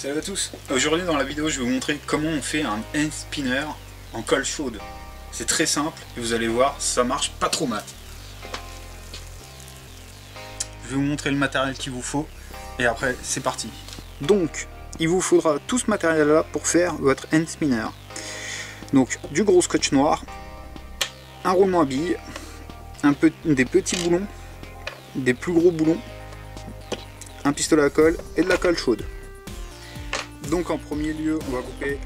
Salut à tous. Aujourd'hui dans la vidéo je vais vous montrer comment on fait un hand spinner en colle chaude. C'est très simple et vous allez voir ça marche pas trop mal. Je vais vous montrer le matériel qu'il vous faut et après c'est parti. Donc il vous faudra tout ce matériel là pour faire votre hand spinner. Donc du gros scotch noir, un roulement à billes, des petits boulons, des plus gros boulons, un pistolet à colle et de la colle chaude. Donc en premier lieu on va couper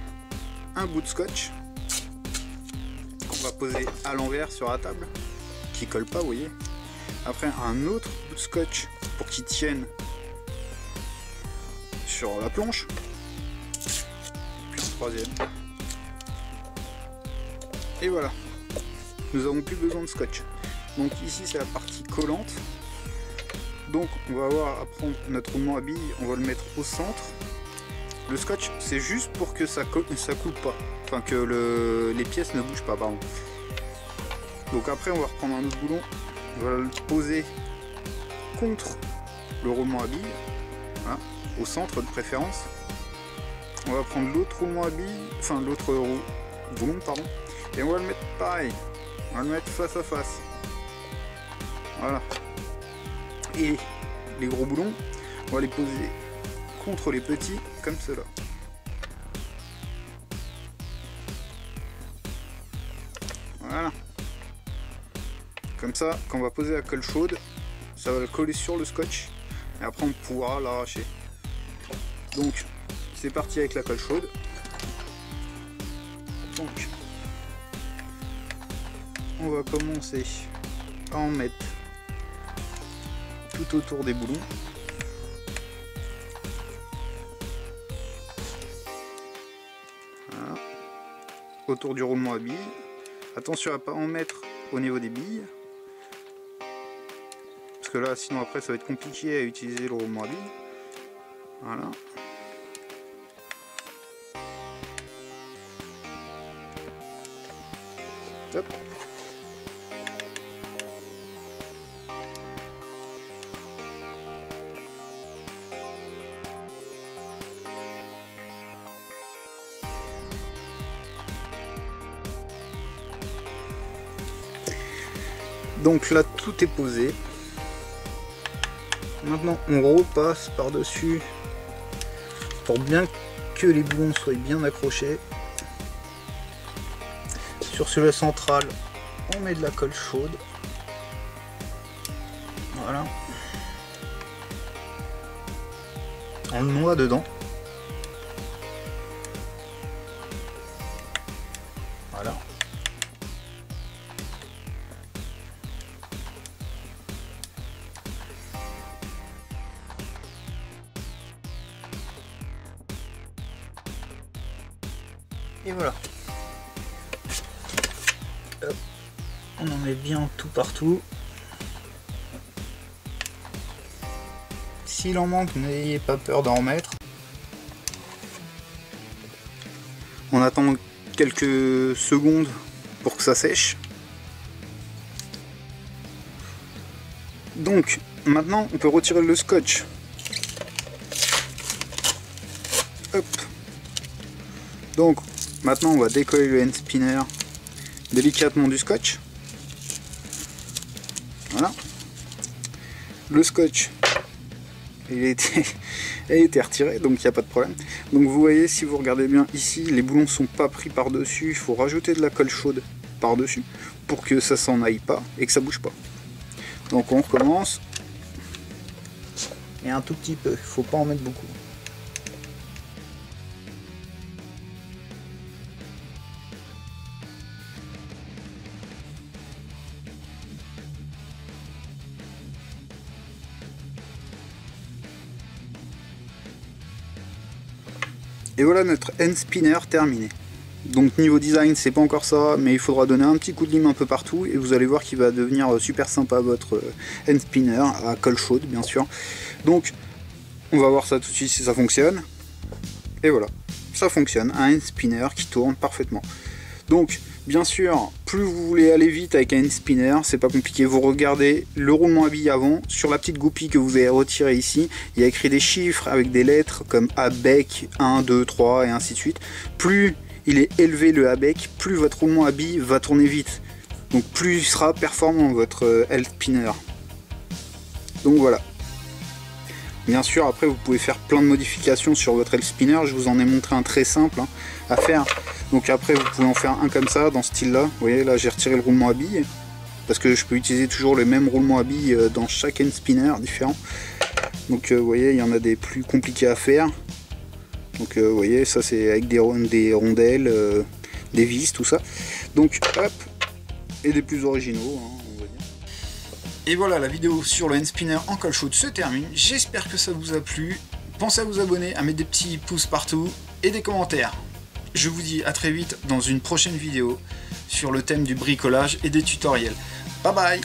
un bout de scotch qu'on va poser à l'envers sur la table, qui colle pas, vous voyez. Après un autre bout de scotch pour qu'il tienne sur la planche, puis un troisième. Et voilà, nous avons plus besoin de scotch. Donc ici c'est la partie collante. Donc on va avoir à prendre notre roulement à billes, on va le mettre au centre. Le scotch c'est juste pour que ça coule pas, enfin que les pièces ne bougent pas, pardon. Donc après on va reprendre un autre boulon, on va le poser contre le roulement à billes, voilà, au centre de préférence. On va prendre l'autre roulement à billes, enfin l'autre boulon pardon, et on va le mettre pareil, on va le mettre face à face. Voilà. Et les gros boulons, on va les poser contre les petits, comme cela. Voilà. Comme ça, quand on va poser la colle chaude, ça va coller sur le scotch, et après on pourra l'arracher. Donc, c'est parti avec la colle chaude. Donc, on va commencer à en mettre tout autour des boulons. Voilà. Autour du roulement à billes. Attention à ne pas en mettre au niveau des billes, parce que là sinon après ça va être compliqué à utiliser le roulement à billes. Voilà. Hop. Donc là tout est posé. Maintenant on repasse par dessus pour bien que les boulons soient bien accrochés. Sur celui central on met de la colle chaude. Voilà. On le noie dedans. Voilà. Et voilà. Hop. On en met bien tout partout. S'il en manque, n'ayez pas peur d'en remettre. On attend quelques secondes pour que ça sèche. Donc maintenant on peut retirer le scotch. Hop. Donc maintenant on va décoller le hand spinner délicatement du scotch. Voilà. Le scotch il a été retiré, donc il n'y a pas de problème. Donc vous voyez, si vous regardez bien ici, les boulons sont pas pris par dessus. Il faut rajouter de la colle chaude par dessus pour que ça s'en aille pas et que ça bouge pas. Donc on recommence. Et un tout petit peu, il faut pas en mettre beaucoup. Et voilà notre hand spinner terminé. Donc niveau design c'est pas encore ça, mais il faudra donner un petit coup de lime un peu partout et vous allez voir qu'il va devenir super sympa votre hand spinner à colle chaude bien sûr. Donc on va voir ça tout de suite si ça fonctionne. Et voilà, ça fonctionne, un hand spinner qui tourne parfaitement. Donc Bien sûr, plus vous voulez aller vite avec un end spinner, c'est pas compliqué, vous regardez le roulement à billes avant, sur la petite goupille que vous avez retirée ici, il y a écrit des chiffres avec des lettres comme ABEC 1, 2, 3 et ainsi de suite. Plus il est élevé le ABEC, plus votre roulement à billes va tourner vite. Donc plus il sera performant votre end spinner. Donc voilà. Bien sûr, après vous pouvez faire plein de modifications sur votre end spinner, je vous en ai montré un très simple à faire. Donc après vous pouvez en faire un comme ça, dans ce style là. Vous voyez là j'ai retiré le roulement à billes, parce que je peux utiliser toujours le même roulement à billes dans chaque end spinner différent. Donc vous voyez il y en a des plus compliqués à faire. Donc vous voyez ça c'est avec des rondelles, des vis, tout ça. Donc hop, et des plus originaux on va dire. Et voilà, la vidéo sur le end spinner en colle chaude se termine. J'espère que ça vous a plu. Pensez à vous abonner, à mettre des petits pouces partout et des commentaires. Je vous dis à très vite dans une prochaine vidéo sur le thème du bricolage et des tutoriels. Bye bye!